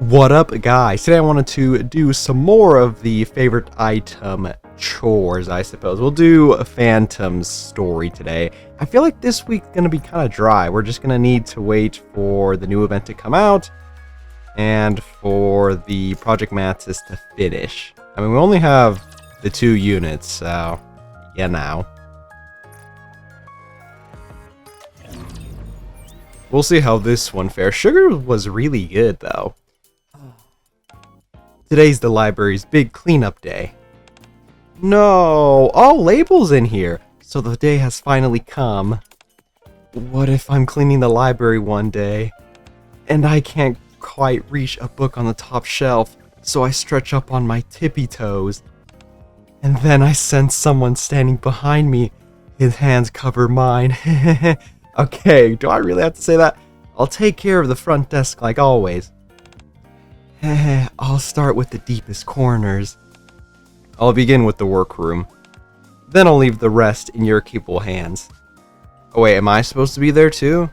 What up, guys? Today I wanted to do some more of the favorite item chores, I suppose. We'll do a Phantom's story today. I feel like this week's going to be kind of dry. We're just going to need to wait for the new event to come out and for the Project Mantis to finish. I mean, we only have the 2 units, so yeah, now. We'll see how this one fares. Sugar was really good, though. Today's the library's big cleanup day. No, all labels in here, so the day has finally come. What if I'm cleaning the library one day, and I can't quite reach a book on the top shelf, so I stretch up on my tippy toes, and then I sense someone standing behind me. His hands cover mine. Okay, do I really have to say that? I'll take care of the front desk like always. I'll start with the deepest corners. I'll begin with the workroom. Then I'll leave the rest in your capable hands. Oh wait, am I supposed to be there too?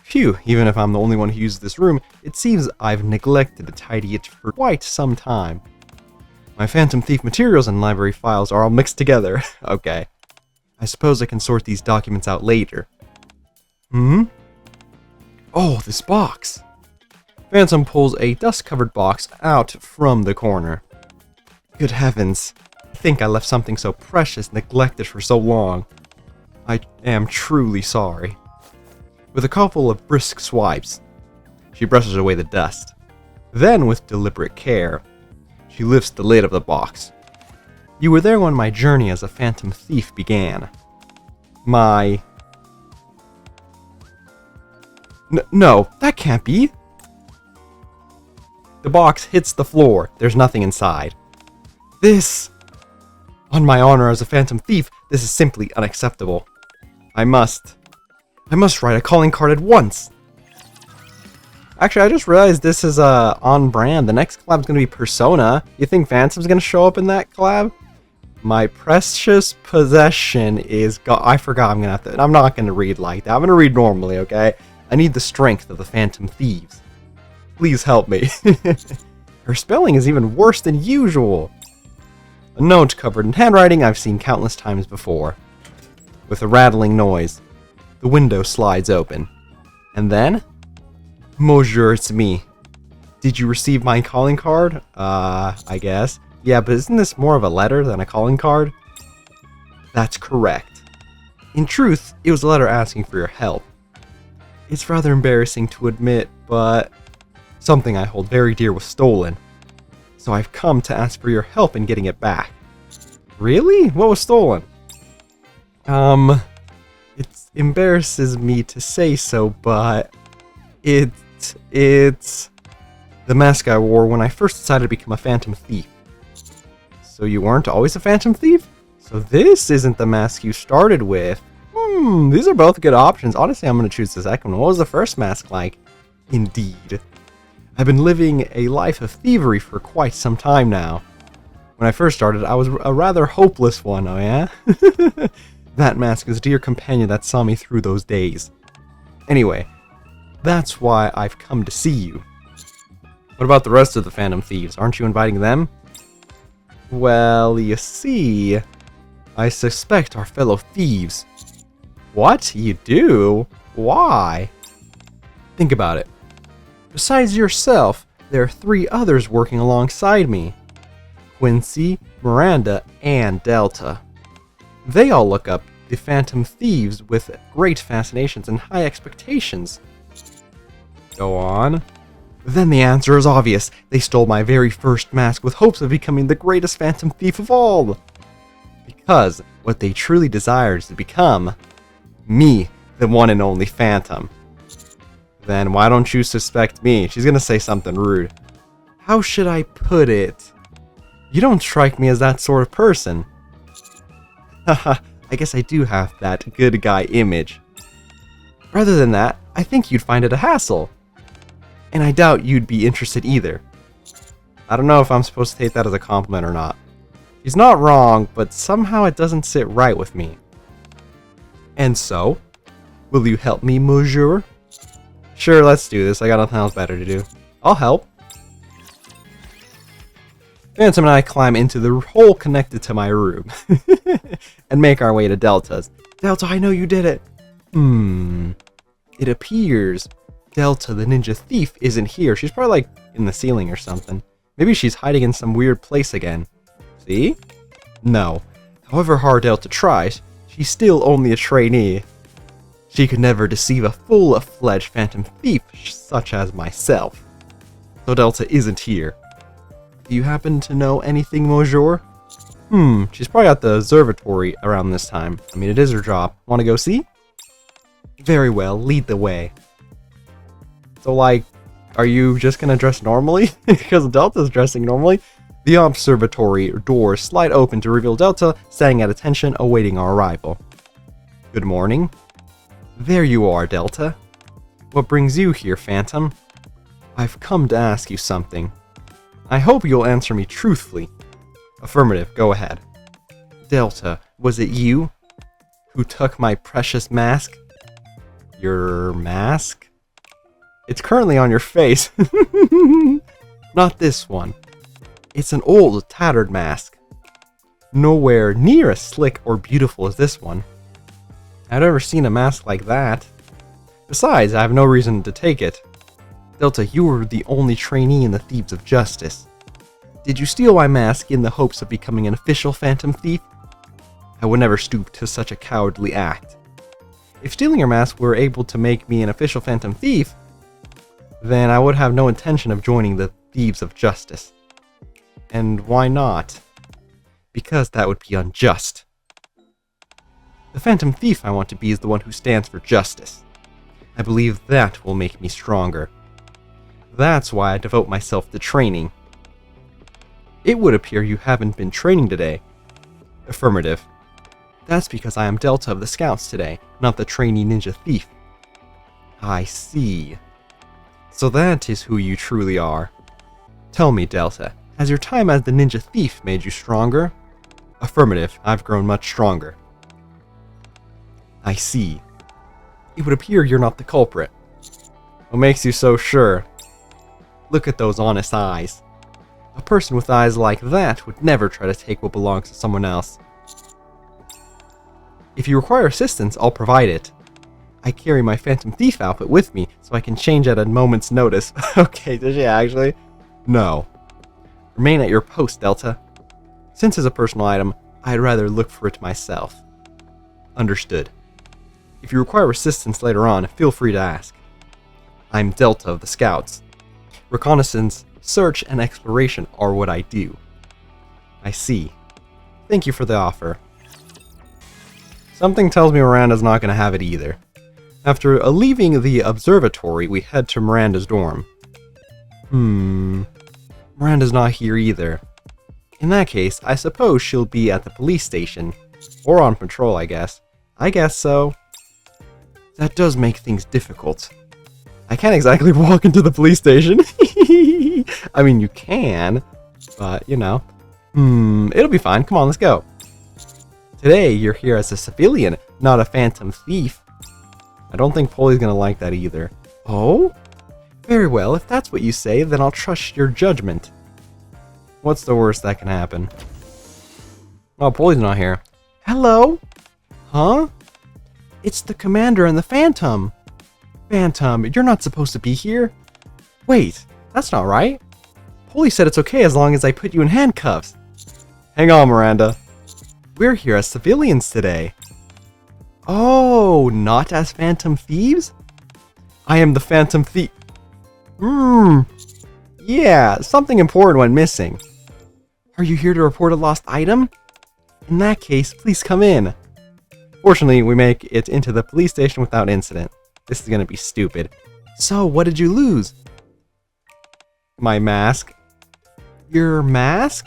Phew, even if I'm the only one who uses this room, it seems I've neglected to tidy it for quite some time. My Phantom Thief materials and library files are all mixed together. Okay. I suppose I can sort these documents out later. Oh, this box! Phantom pulls a dust-covered box out from the corner. Good heavens, I think I left something so precious neglected for so long. I am truly sorry. With a couple of brisk swipes, she brushes away the dust. Then, with deliberate care, she lifts the lid of the box. You were there when my journey as a Phantom Thief began. No, that can't be! The box hits the floor. There's nothing inside. On my honor as a Phantom Thief, this is simply unacceptable. I must write a calling card at once. Actually, I just realized this is on brand. The next collab is going to be Persona. You think Phantom's going to show up in that collab? My precious possession is I forgot I'm not going to read like that. I'm going to read normally, okay? I need the strength of the Phantom Thieves. Please help me. Her spelling is even worse than usual. A note covered in handwriting I've seen countless times before. With a rattling noise, the window slides open. And then? Monsieur, it's me. Did you receive my calling card? I guess. Yeah, but isn't this more of a letter than a calling card? That's correct. In truth, it was a letter asking for your help. It's rather embarrassing to admit, but something I hold very dear was stolen. So I've come to ask for your help in getting it back. Really? What was stolen? It embarrasses me to say so, but it's the mask I wore when I first decided to become a Phantom Thief. So you weren't always a Phantom Thief? So this isn't the mask you started with. These are both good options. Honestly, I'm going to choose the second one. What was the first mask like? Indeed. I've been living a life of thievery for quite some time now. When I first started, I was a rather hopeless one, oh yeah? That mask is a dear companion that saw me through those days. Anyway, that's why I've come to see you. What about the rest of the Phantom Thieves? Aren't you inviting them? Well, you see, I suspect our fellow thieves. What? You do? Why? Think about it. Besides yourself, there are 3 others working alongside me. Quincy, Miranda, and Delta. They all look up the Phantom Thieves with great fascinations and high expectations. Go on. Then the answer is obvious. They stole my very first mask with hopes of becoming the greatest Phantom Thief of all. Because what they truly desire is to become me, the one and only Phantom. Then why don't you suspect me? She's gonna say something rude. How should I put it? You don't strike me as that sort of person. Haha, I guess I do have that good guy image. Rather than that, I think you'd find it a hassle. And I doubt you'd be interested either. I don't know if I'm supposed to take that as a compliment or not. She's not wrong, but somehow it doesn't sit right with me. And so, will you help me, monsieur? Sure, let's do this. I got nothing else better to do. I'll help. Phantom and I climb into the hole connected to my room and make our way to Delta's. Delta, I know you did it. It appears Delta, the ninja thief, isn't here. She's probably like in the ceiling or something. Maybe she's hiding in some weird place again. See? No. However hard Delta tries, she's still only a trainee. She could never deceive a full-fledged phantom thief such as myself. So Delta isn't here. Do you happen to know anything, Monsieur? She's probably at the observatory around this time. I mean, it is her job. Want to go see? Very well, lead the way. So, like, are you just gonna dress normally? Because Delta's dressing normally. The observatory doors slide open to reveal Delta standing at attention awaiting our arrival. Good morning. There you are, Delta. What brings you here, Phantom? I've come to ask you something. I hope you'll answer me truthfully. Affirmative, go ahead. Delta, was it you who took my precious mask? Your mask? It's currently on your face. Not this one. It's an old, tattered mask. Nowhere near as slick or beautiful as this one. I've never seen a mask like that. Besides, I have no reason to take it. Delta, you were the only trainee in the Thieves of Justice. Did you steal my mask in the hopes of becoming an official phantom thief? I would never stoop to such a cowardly act. If stealing your mask were able to make me an official phantom thief, then I would have no intention of joining the Thieves of Justice. And why not? Because that would be unjust. The phantom thief I want to be is the one who stands for justice. I believe that will make me stronger. That's why I devote myself to training. It would appear you haven't been training today. Affirmative. That's because I am Delta of the Scouts today, not the trainee ninja thief. I see. So that is who you truly are. Tell me, Delta, has your time as the ninja thief made you stronger? Affirmative, I've grown much stronger. I see. It would appear you're not the culprit. What makes you so sure? Look at those honest eyes. A person with eyes like that would never try to take what belongs to someone else. If you require assistance, I'll provide it. I carry my Phantom Thief outfit with me, so I can change at a moment's notice. Okay, does she actually? No. Remain at your post, Delta. Since it's a personal item, I'd rather look for it myself. Understood. If you require assistance later on, feel free to ask. I'm Delta of the Scouts. Reconnaissance, search, and exploration are what I do. I see. Thank you for the offer. Something tells me Miranda's not going to have it either. After leaving the observatory, we head to Miranda's dorm. Miranda's not here either. In that case, I suppose she'll be at the police station. Or on patrol, I guess. I guess so. That does make things difficult. I can't exactly walk into the police station. I mean, you can, but, you know. It'll be fine. Come on, let's go. Today, you're here as a civilian, not a phantom thief. I don't think Polly's gonna like that either. Oh? Very well, if that's what you say, then I'll trust your judgment. What's the worst that can happen? Oh, Polly's not here. Hello? Huh? It's the commander and the Phantom. Phantom, you're not supposed to be here. Wait, that's not right. Polly said it's okay as long as I put you in handcuffs. Hang on, Miranda. We're here as civilians today. Oh, not as phantom thieves? I am the phantom thief. Yeah, something important went missing. Are you here to report a lost item? In that case, please come in. Fortunately, we make it into the police station without incident. This is gonna be stupid. So, what did you lose? My mask. Your mask?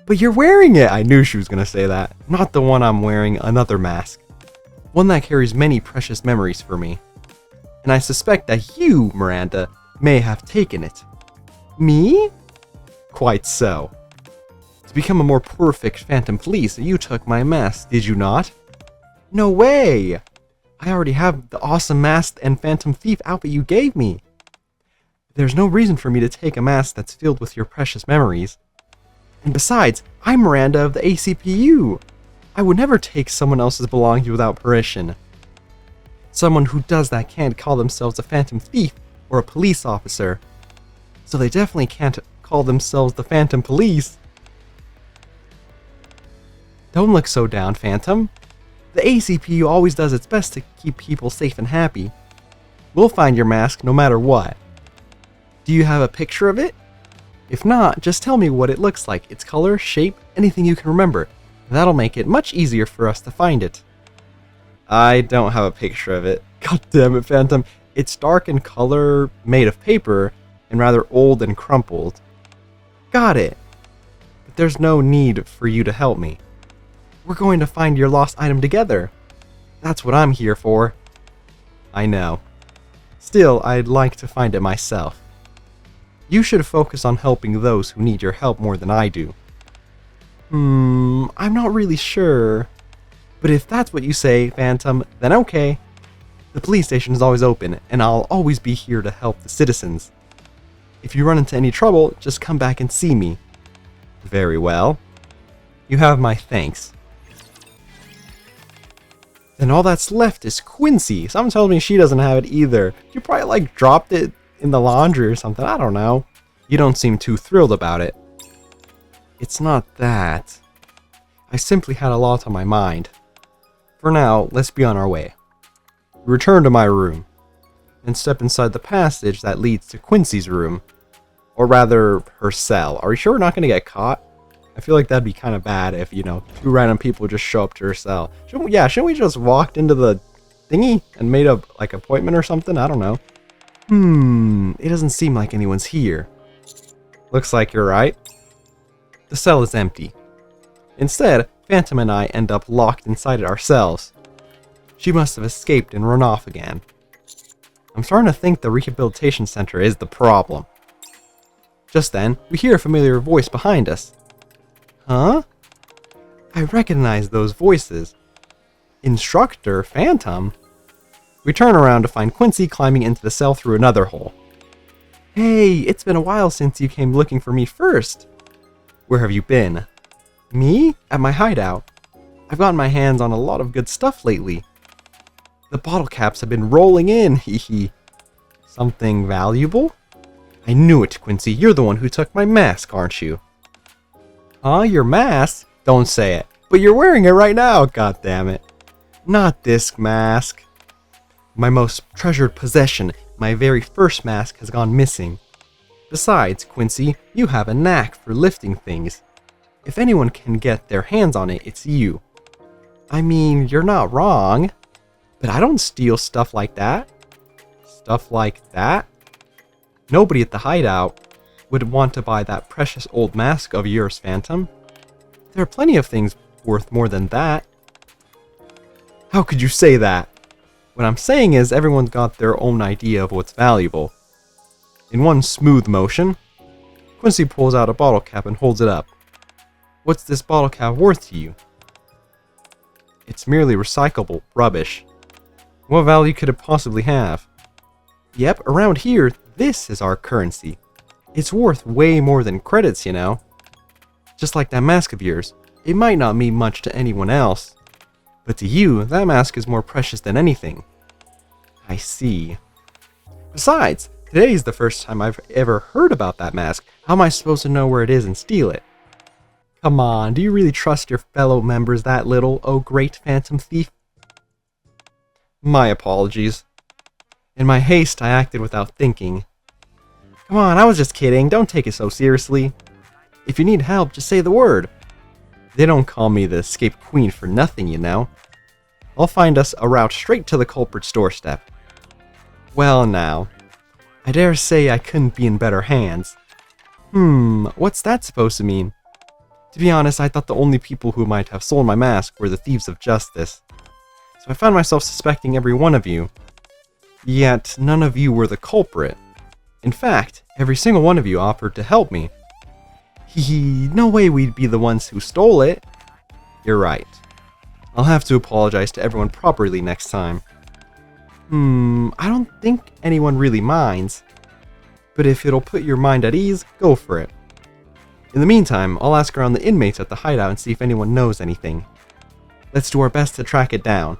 But you're wearing it! I knew she was gonna say that. Not the one I'm wearing, another mask. One that carries many precious memories for me. And I suspect that you, Miranda, may have taken it. Me? Quite so. To become a more perfect Phantom Police, you took my mask, did you not? No way! I already have the awesome mask and Phantom Thief outfit you gave me. There's no reason for me to take a mask that's filled with your precious memories. And besides, I'm Miranda of the ACPU. I would never take someone else's belongings without permission. Someone who does that can't call themselves a Phantom Thief or a police officer. So they definitely can't call themselves the Phantom Police. Don't look so down, Phantom. The ACPU always does its best to keep people safe and happy. We'll find your mask no matter what. Do you have a picture of it? If not, just tell me what it looks like, its color, shape, anything you can remember. That'll make it much easier for us to find it. I don't have a picture of it. God damn it, Phantom. It's dark in color, made of paper, and rather old and crumpled. Got it. But there's no need for you to help me. We're going to find your lost item together. That's what I'm here for. I know. Still, I'd like to find it myself. You should focus on helping those who need your help more than I do. I'm not really sure. But if that's what you say, Phantom, then okay. The police station is always open, and I'll always be here to help the citizens. If you run into any trouble, just come back and see me. Very well. You have my thanks. Then all that's left is Quincy. Someone tells me she doesn't have it either. She probably like dropped it in the laundry or something. I don't know. You don't seem too thrilled about it. It's not that. I simply had a lot on my mind. For now, let's be on our way. Return to my room, and step inside the passage that leads to Quincy's room. Or rather, her cell. Are you sure we're not going to get caught? I feel like that'd be kind of bad if, you know, two random people just show up to her cell. Shouldn't we just walked into the thingy and made a, like, appointment or something? I don't know. It doesn't seem like anyone's here. Looks like you're right. The cell is empty. Instead, Phantom and I end up locked inside it ourselves. She must have escaped and run off again. I'm starting to think the rehabilitation center is the problem. Just then, we hear a familiar voice behind us. Huh? I recognize those voices. Instructor Phantom? We turn around to find Quincy climbing into the cell through another hole. Hey, it's been a while since you came looking for me first. Where have you been? Me? At my hideout. I've gotten my hands on a lot of good stuff lately. The bottle caps have been rolling in, hee. Something valuable? I knew it, Quincy. You're the one who took my mask, aren't you? Huh? Your mask? Don't say it. But you're wearing it right now, god damn it. Not this mask. My most treasured possession, my very first mask, has gone missing. Besides, Quincy, you have a knack for lifting things. If anyone can get their hands on it, it's you. I mean, you're not wrong. But I don't steal stuff like that. Stuff like that? Nobody at the hideout would want to buy that precious old mask of yours, Phantom. There are plenty of things worth more than that. How could you say that? What I'm saying is everyone's got their own idea of what's valuable. In one smooth motion, Quincy pulls out a bottle cap and holds it up. What's this bottle cap worth to you? It's merely recyclable rubbish. What value could it possibly have? Yep, around here, this is our currency. It's worth way more than credits, you know. Just like that mask of yours. It might not mean much to anyone else, but to you, that mask is more precious than anything. I see. Besides, today is the first time I've ever heard about that mask. How am I supposed to know where it is and steal it? Come on, do you really trust your fellow members that little, oh great Phantom Thief? My apologies. In my haste, I acted without thinking. Come on, I was just kidding. Don't take it so seriously. If you need help, just say the word. They don't call me the escape queen for nothing, you know. I'll find us a route straight to the culprit's doorstep. Well now, I dare say I couldn't be in better hands. What's that supposed to mean? To be honest, I thought the only people who might have stolen my mask were the thieves of justice. So I found myself suspecting every one of you. Yet, none of you were the culprit. In fact, every single one of you offered to help me. No way we'd be the ones who stole it. You're right. I'll have to apologize to everyone properly next time. I don't think anyone really minds. But if it'll put your mind at ease, go for it. In the meantime, I'll ask around the inmates at the hideout and see if anyone knows anything. Let's do our best to track it down.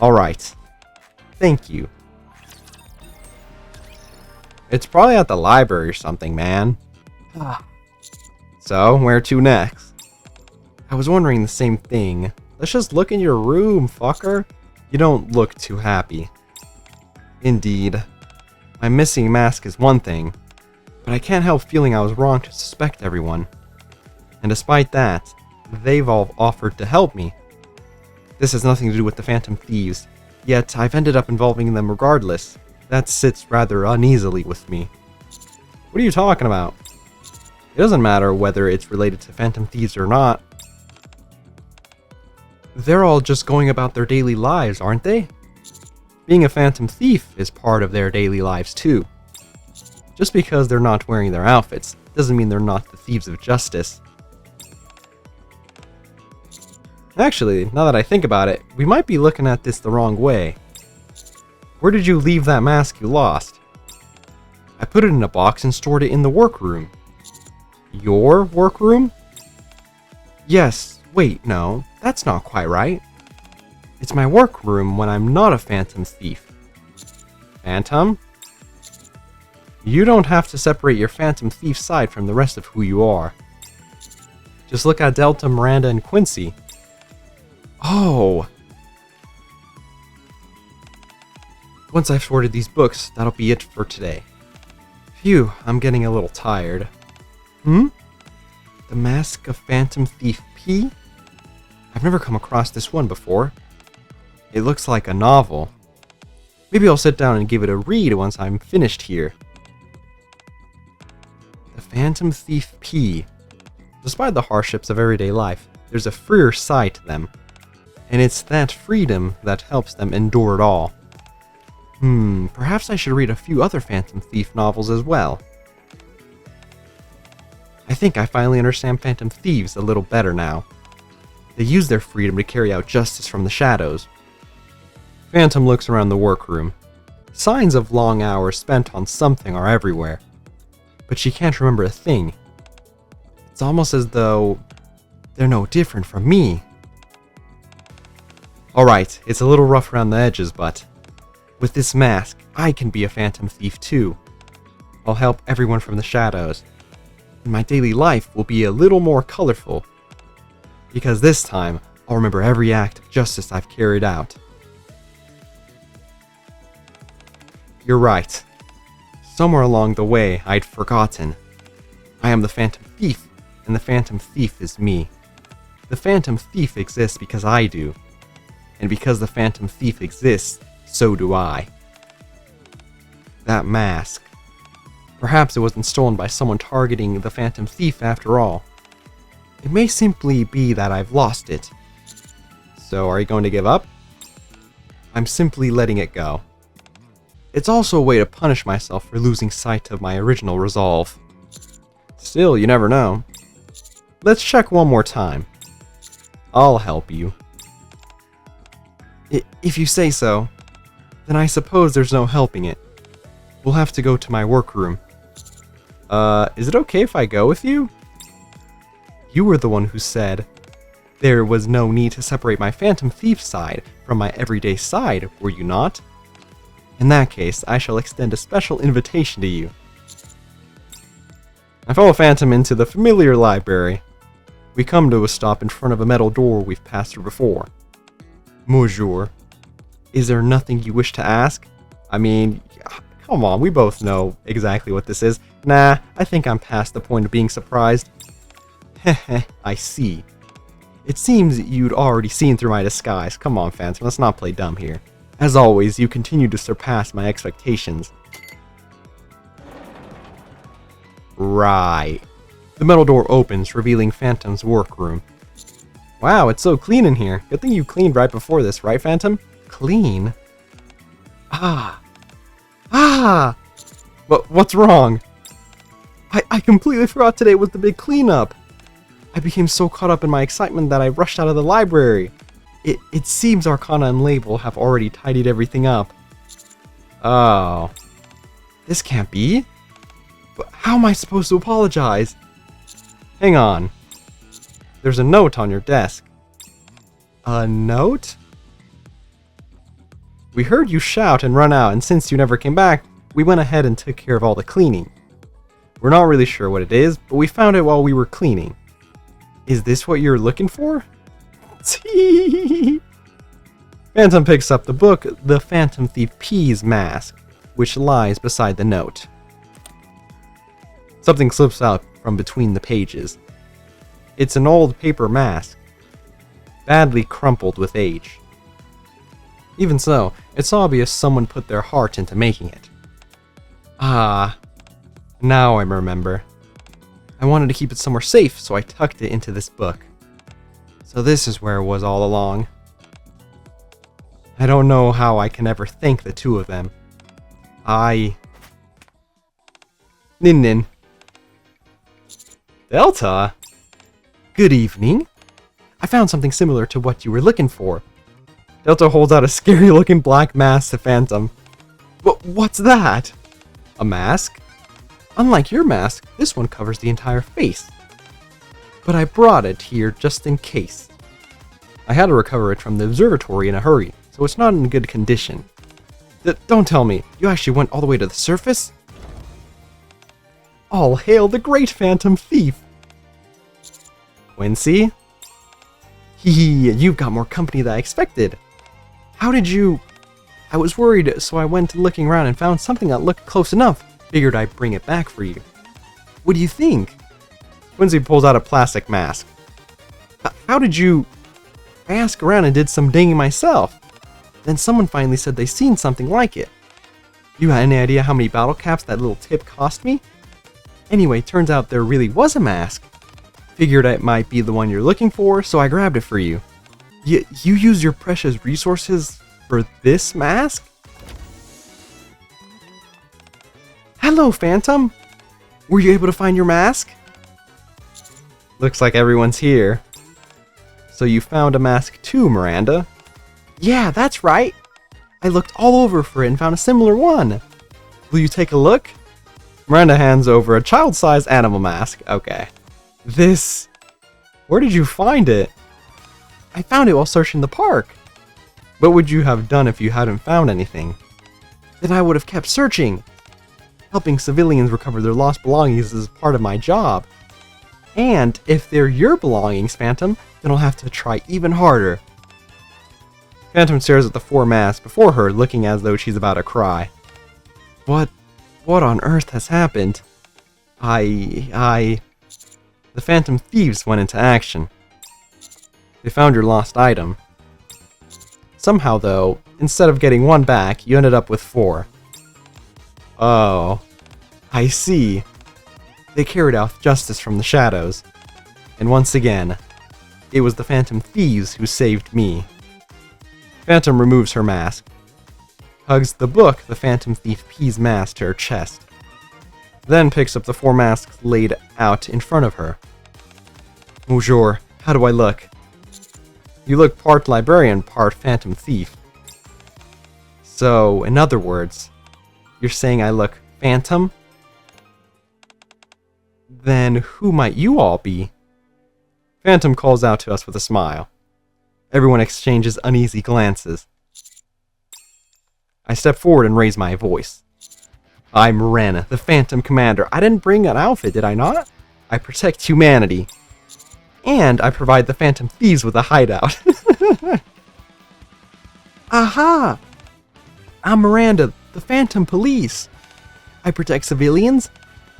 Alright. Thank you. It's probably at the library or something, man. So, where to next? I was wondering the same thing. Let's just look in your room, fucker. You don't look too happy. Indeed. My missing mask is one thing, but I can't help feeling I was wrong to suspect everyone. And despite that, they've all offered to help me. This has nothing to do with the Phantom Thieves, yet I've ended up involving them regardless. That sits rather uneasily with me. What are you talking about? It doesn't matter whether it's related to Phantom Thieves or not. They're all just going about their daily lives, aren't they? Being a Phantom Thief is part of their daily lives too. Just because they're not wearing their outfits doesn't mean they're not the thieves of justice. Actually, now that I think about it, we might be looking at this the wrong way. Where did you leave that mask you lost? I put it in a box and stored it in the workroom. Your workroom? Yes, wait, no, that's not quite right. It's my workroom when I'm not a Phantom Thief. Phantom? You don't have to separate your Phantom Thief side from the rest of who you are. Just look at Delta, Miranda, and Quincy. Oh! Once I've sorted these books, that'll be it for today. Phew, I'm getting a little tired. The Mask of Phantom Thief P? I've never come across this one before. It looks like a novel. Maybe I'll sit down and give it a read once I'm finished here. The Phantom Thief P. Despite the hardships of everyday life, there's a freer side to them. And it's that freedom that helps them endure it all. Perhaps I should read a few other Phantom Thief novels as well. I think I finally understand Phantom Thieves a little better now. They use their freedom to carry out justice from the shadows. Phantom looks around the workroom. Signs of long hours spent on something are everywhere. But she can't remember a thing. It's almost as though they're no different from me. Alright, it's a little rough around the edges, but with this mask, I can be a Phantom Thief too. I'll help everyone from the shadows. And my daily life will be a little more colorful. Because this time, I'll remember every act of justice I've carried out. You're right. Somewhere along the way, I'd forgotten. I am the Phantom Thief, and the Phantom Thief is me. The Phantom Thief exists because I do. And because the Phantom Thief exists, so do I. That mask. Perhaps it wasn't stolen by someone targeting the Phantom Thief after all. It may simply be that I've lost it. So are you going to give up? I'm simply letting it go. It's also a way to punish myself for losing sight of my original resolve. Still, you never know. Let's check one more time. I'll help you. If you say so, then I suppose there's no helping it. We'll have to go to my workroom. Is it okay if I go with you? You were the one who said there was no need to separate my Phantom Thief side from my everyday side, were you not? In that case, I shall extend a special invitation to you. I follow Phantom into the familiar library. We come to a stop in front of a metal door we've passed through before. Bonjour. Is there nothing you wish to ask? I mean, come on, we both know exactly what this is. Nah, I think I'm past the point of being surprised. Heh, I see. It seems you'd already seen through my disguise. Come on, Phantom, let's not play dumb here. As always, you continue to surpass my expectations. Right. The metal door opens, revealing Phantom's workroom. Wow, it's so clean in here. Good thing you cleaned right before this, right, Phantom? Clean? But what's wrong? I completely forgot today was the big cleanup. I became so caught up in my excitement that I rushed out of the library. It seems Arcana and Label have already tidied everything up. Oh. This can't be. But how am I supposed to apologize? Hang on. There's a note on your desk. A note? We heard you shout and run out, and since you never came back, we went ahead and took care of all the cleaning. We're not really sure what it is, but we found it while we were cleaning. Is this what you're looking for? Phantom picks up the book, The Phantom Thief P's Mask, which lies beside the note. Something slips out from between the pages. It's an old paper mask, badly crumpled with age. Even so, it's obvious someone put their heart into making it. Ah, now I remember. I wanted to keep it somewhere safe, so I tucked it into this book. So this is where it was all along. I don't know how I can ever thank the two of them. Nin. Delta? Good evening. I found something similar to what you were looking for. Delta holds out a scary-looking black mask to Phantom. What's that? A mask? Unlike your mask, this one covers the entire face. But I brought it here just in case. I had to recover it from the observatory in a hurry, so it's not in good condition. Don't tell me, you actually went all the way to the surface? All hail the great Phantom Thief! Quincy? Hee, you've got more company than I expected. How did you... I was worried, so I went looking around and found something that looked close enough. Figured I'd bring it back for you. What do you think? Quincy pulls out a plastic mask. How did you... I asked around and did some digging myself. Then someone finally said they seen something like it. You had any idea how many bottle caps that little tip cost me? Anyway, turns out there really was a mask. Figured it might be the one you're looking for, so I grabbed it for you. You use your precious resources for this mask? Hello, Phantom! Were you able to find your mask? Looks like everyone's here. So you found a mask too, Miranda? Yeah, that's right. I looked all over for it and found a similar one. Will you take a look? Miranda hands over a child-sized animal mask. Okay. This... Where did you find it? I found it while searching the park. What would you have done if you hadn't found anything? Then I would have kept searching. Helping civilians recover their lost belongings is part of my job. And if they're your belongings, Phantom, then I'll have to try even harder. Phantom stares at the four masks before her, looking as though she's about to cry. What on earth has happened? The Phantom Thieves went into action. They found your lost item. Somehow, though, instead of getting one back, you ended up with 4. Oh, I see. They carried out justice from the shadows. And once again, it was the Phantom Thieves who saved me. Phantom removes her mask. Hugs the book, The Phantom Thief P's Mask, to her chest. Then picks up the 4 masks laid out in front of her. Bonjour, how do I look? You look part librarian, part Phantom Thief. So, in other words, you're saying I look phantom? Then who might you all be? Phantom calls out to us with a smile. Everyone exchanges uneasy glances. I step forward and raise my voice. I'm Ren, the Phantom Commander. I didn't bring an outfit, did I not? I protect humanity. And I provide the Phantom Thieves with a hideout. Aha! I'm Miranda, the Phantom Police. I protect civilians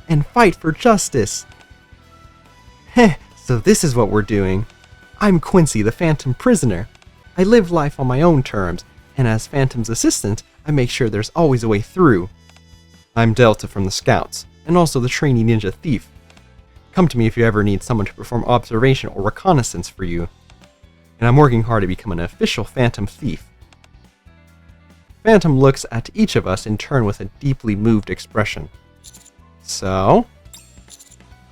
and fight for justice. Heh, so this is what we're doing. I'm Quincy, the Phantom Prisoner. I live life on my own terms, and as Phantom's assistant, I make sure there's always a way through. I'm Delta from the Scouts, and also the trainee ninja thief. Come to me if you ever need someone to perform observation or reconnaissance for you. And I'm working hard to become an official Phantom Thief. Phantom looks at each of us in turn with a deeply moved expression. So,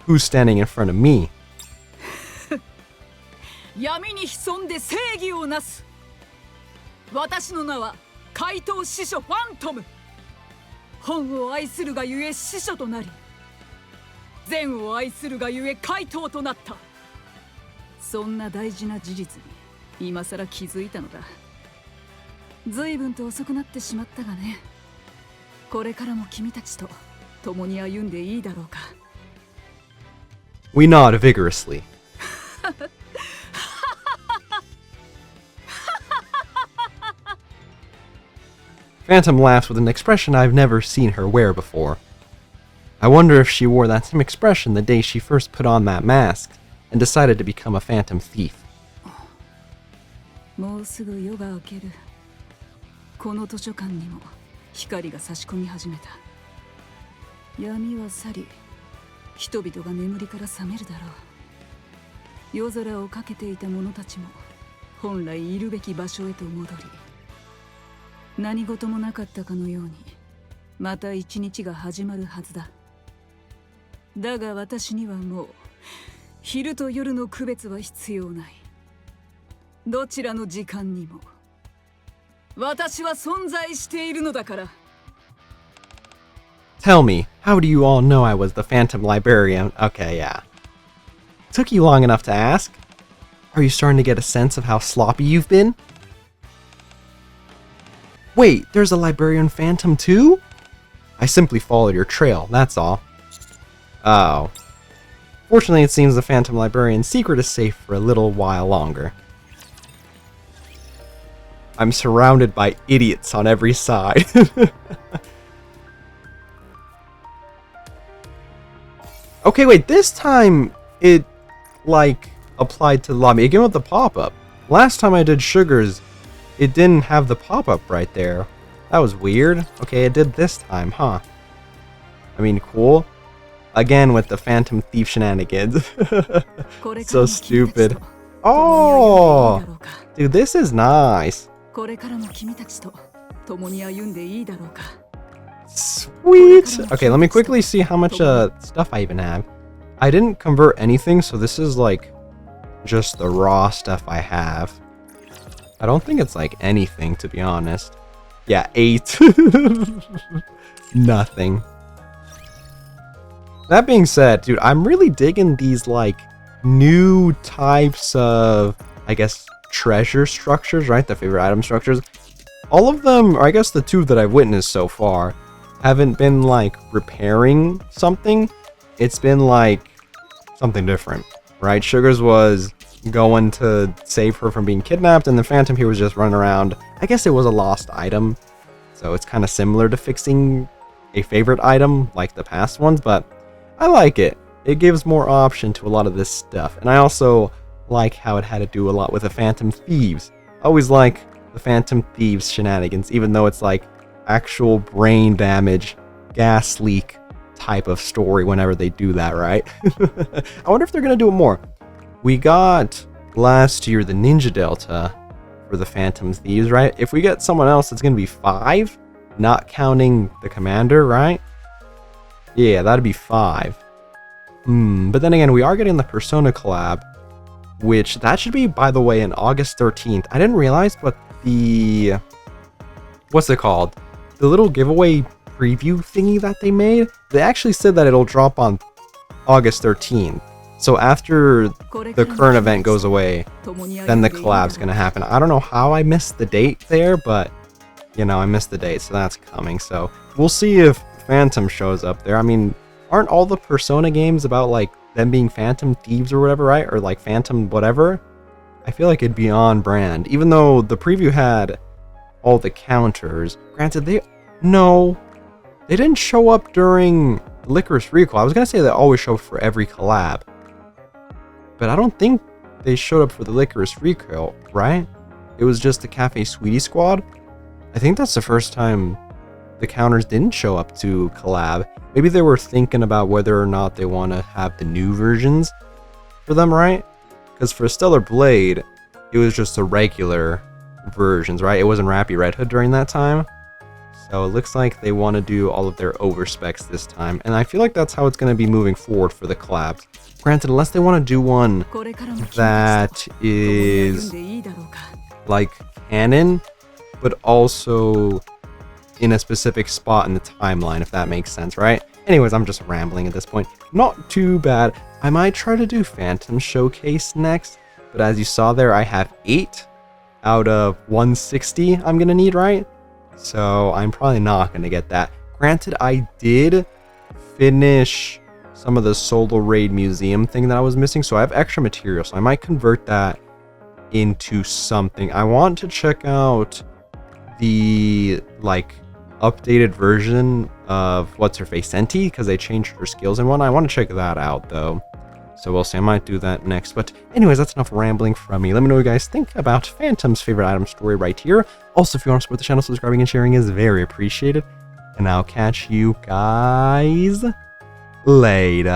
who's standing in front of me? 闇に潜んで正義をなす。私の名は怪盗司書ファントム。本を愛するがゆえ死書となり、善を愛するがゆえ怪盗となった。そんな大事な事実に今さら気づいたのだ。随分と遅くなってしまったがね。これからも君たちと共に歩んでいいだろうか。 We nod vigorously. Phantom laughs with an expression I've never seen her wear before. I wonder if she wore that same expression the day she first put on that mask and decided to become a phantom thief. もうすぐ夜が明ける。この図書館にも光が差し込み始めた。闇は去り、人々が眠りから覚めるだろう。夜空をかけていた者たちも本来いるべき場所へと戻り、何事もなかったかのようにまた一日が始まるはずだ。だが私にはもう昼と夜の区別は必要ない。どちらの時間にも私は存在しているのだから。 Tell me, how do you all know I was the Phantom Librarian? Okay, yeah. Took you long enough to ask? Are you starting to get a sense of how sloppy you've been? Wait, there's a Librarian Phantom too? I simply followed your trail, that's all. Oh. Fortunately, it seems the Phantom Librarian's secret is safe for a little while longer. I'm surrounded by idiots on every side. Okay, wait, this time it, like, applied to the lobby. It came with the pop-up. Last time I did Sugars, it didn't have the pop-up right there. That was weird. Okay, it did this time, huh? I mean, cool. Again with the Phantom Thief shenanigans. So stupid. Oh! Dude, this is nice. Sweet! Okay, let me quickly see how much stuff I even have. I didn't convert anything, so this is like just the raw stuff I have. I don't think it's like anything, to be honest. Yeah, 8. Nothing. That being said, dude, I'm really digging these like new types of, I guess, treasure structures, right? The favorite item structures. All of them, or I guess the two that I've witnessed so far, haven't been like repairing something. It's been like something different, right? Sugars was going to save her from being kidnapped, and the Phantom here was just running around. I guess it was a lost item, so it's kind of similar to fixing a favorite item like the past ones, but I like it. It gives more option to a lot of this stuff, and I also like how it had to do a lot with the Phantom Thieves. I always like the Phantom Thieves shenanigans, even though it's like actual brain damage, gas leak type of story whenever they do that, right? I wonder if they're gonna do it more. We got last year the Ninja Delta for the Phantom Thieves, right? If we get someone else, it's gonna be 5, not counting the commander, right? Yeah, that'd be 5. But then again, we are getting the Persona collab, which that should be, by the way, on August 13th. I didn't realize, but the, what's it called? The little giveaway preview thingy that they made, they actually said that it'll drop on August 13th. So after the current event goes away, then the collab's gonna happen. I don't know how I missed the date there, but, you know, I missed the date, so that's coming. So we'll see if Phantom shows up there. I mean, aren't all the Persona games about, like, them being Phantom Thieves or whatever, right? Or, like, Phantom whatever? I feel like it'd be on brand. Even though the preview had all the counters. Granted, they didn't show up during Licorice Recall. I was gonna say they always show up for every collab, but I don't think they showed up for the Licorice Recall, right? It was just the Cafe Sweetie Squad. I think that's the first time the counters didn't show up to collab. Maybe they were thinking about whether or not they want to have the new versions for them, right? Because for Stellar Blade, it was just the regular versions, right? It wasn't Rappy Red Hood during that time. So it looks like they want to do all of their overspecs this time. And I feel like that's how it's going to be moving forward for the collabs. Granted, unless they want to do one that is like canon, but also in a specific spot in the timeline, if that makes sense, right? Anyways, I'm just rambling at this point. Not too bad. I might try to do Phantom Showcase next, but as you saw there, I have 8 out of 160 I'm gonna need, right? So I'm probably not gonna get that. Granted, I did finish some of the solo raid museum thing that I was missing, so I have extra material, so I might convert that into something. I want to check out the like updated version of what's her face, Senti, because they changed her skills and whatnot. I want to check that out though, so we'll see. I might do that next, but anyways, that's enough rambling from me. Let me know what you guys think about Phantom's favorite item story right here. Also, if you want to support the channel, subscribing and sharing is very appreciated, and I'll catch you guys later.